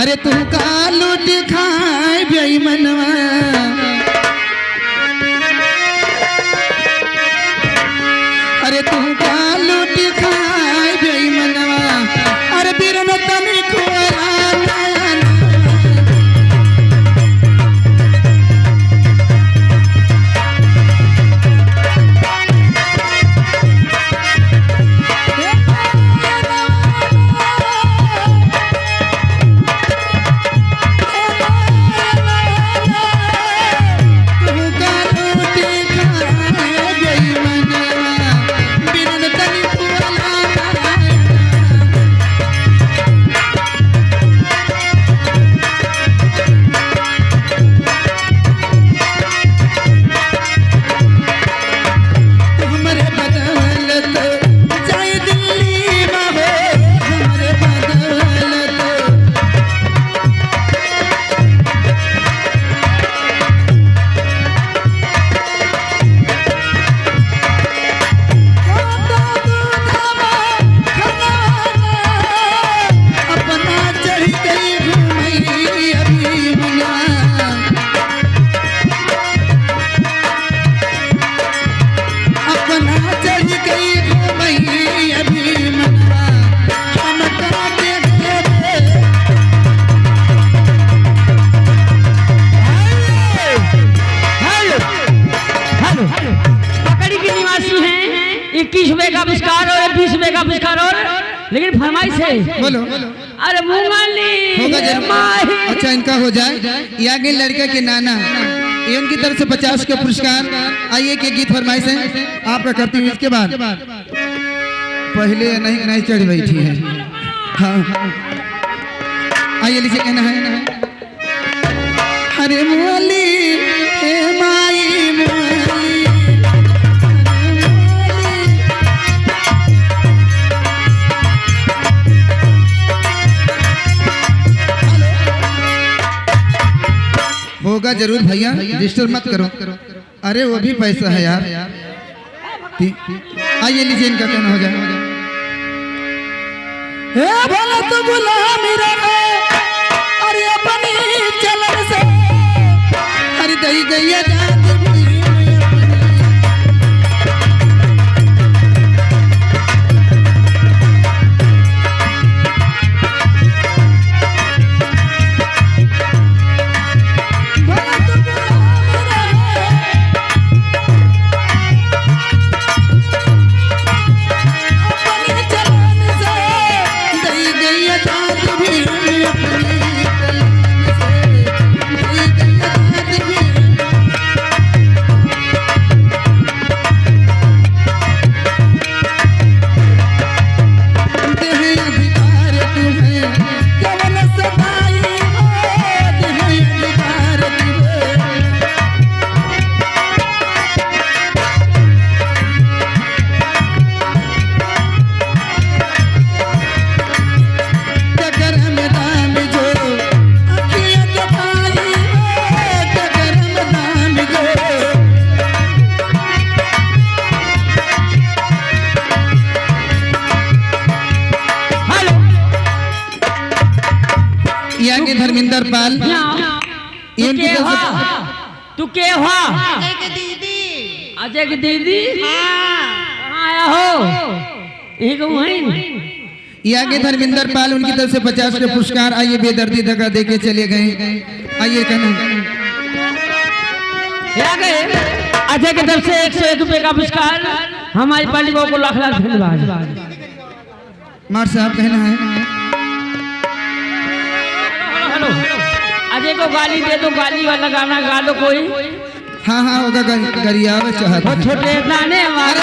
अरे तू का लूट खाए बेईमानवा अरे तू का लूट खाए बेईमानवा अरे बीरन तनी कोरा लेकिन फरमाइश है बोलो अरे मूंगली होगा जरूर। अच्छा इनका हो जाए ये आगे लड़का के नाना ये उनकी तरफ से 50 का पुरस्कार। आइए के गीत फरमाइश है आपका करती हूँ। इसके बाद पहले नहीं चढ़ बैठी है। हाँ आइए लीजिए कहना है अरे मूली हे माई होगा जरूर भैया डिस्टर्ब मत करो। अरे वो भी पैसा है यार। आइए लीजिए इनका कहना हो जाए भला तो गुलामी रहे अरे अपनी चलन से अरे दई गई के धर्मेंद्र पाल ये तू के हो अजय की दीदी आया हो एक ये आगे धर्मेंद्र पाल उनकी तरफ से 50 के पुरस्कार। आइए बेदर्दी दगा दे के चले गए। आइए कहना अजय की तरफ से 101 रुपए का पुरस्कार। हमारी पार्टी को लाख लाख धन्यवाद। मार साहब कहना है अजय को गाली दे दो, गाली वाला गाना गा दो कोई। हाँ हाँ होगा गरिया चाहता है छोटे गाने हमारे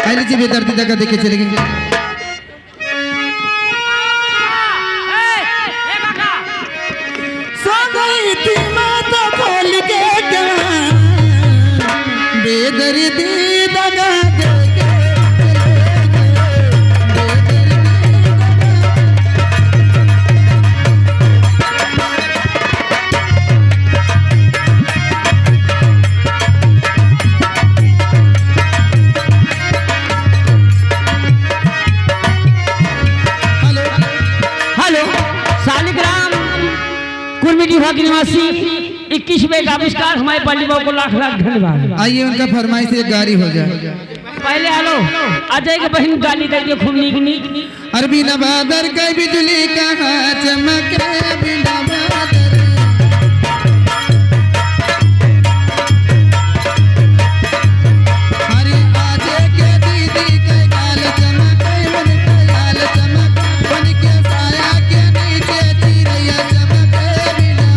पहले जी बेदर्दी दगा देके चले गए। बेदर्दी दगा जुहा के निवासी 21 रुपए का आविष्कार हमारे पंडित बाबू को लाख लाख धन्यवाद। आइए उनका फरमाइश एक गाड़ी हो जाए। पहले हेलो अजय के बहन गाली दे दियो खूब नीक अरबी नवादर के बिजली कहाँ चमके बिना बादर हरे आजे के दीदी के गाल चमके मन के गाल चमके मन के साया के नीचे चिड़ैया चमके बिना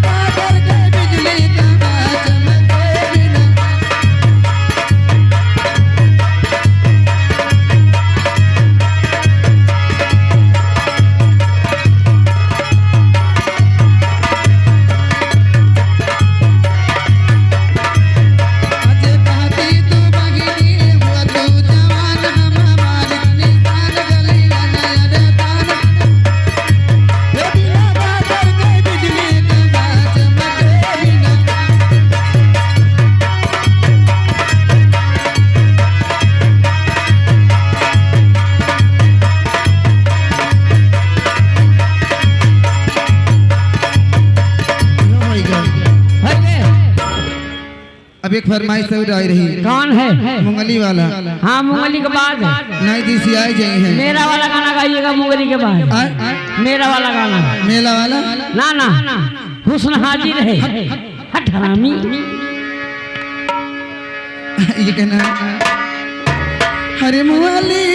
बादर के बिजली कहाँ चमके बिना अब एक फरमाइश और आई रही। कौन है? मुंगली वाला। हाँ मुंगली के बाद नहीं दिसी आई जाई है। मेरा वाला गाना गाइएगा मुंगली के बाद। मेरा वाला गाना। मेला वाला ना ना हुस्न हाजिर है हट हरामी। ये कहना हरे मुंगली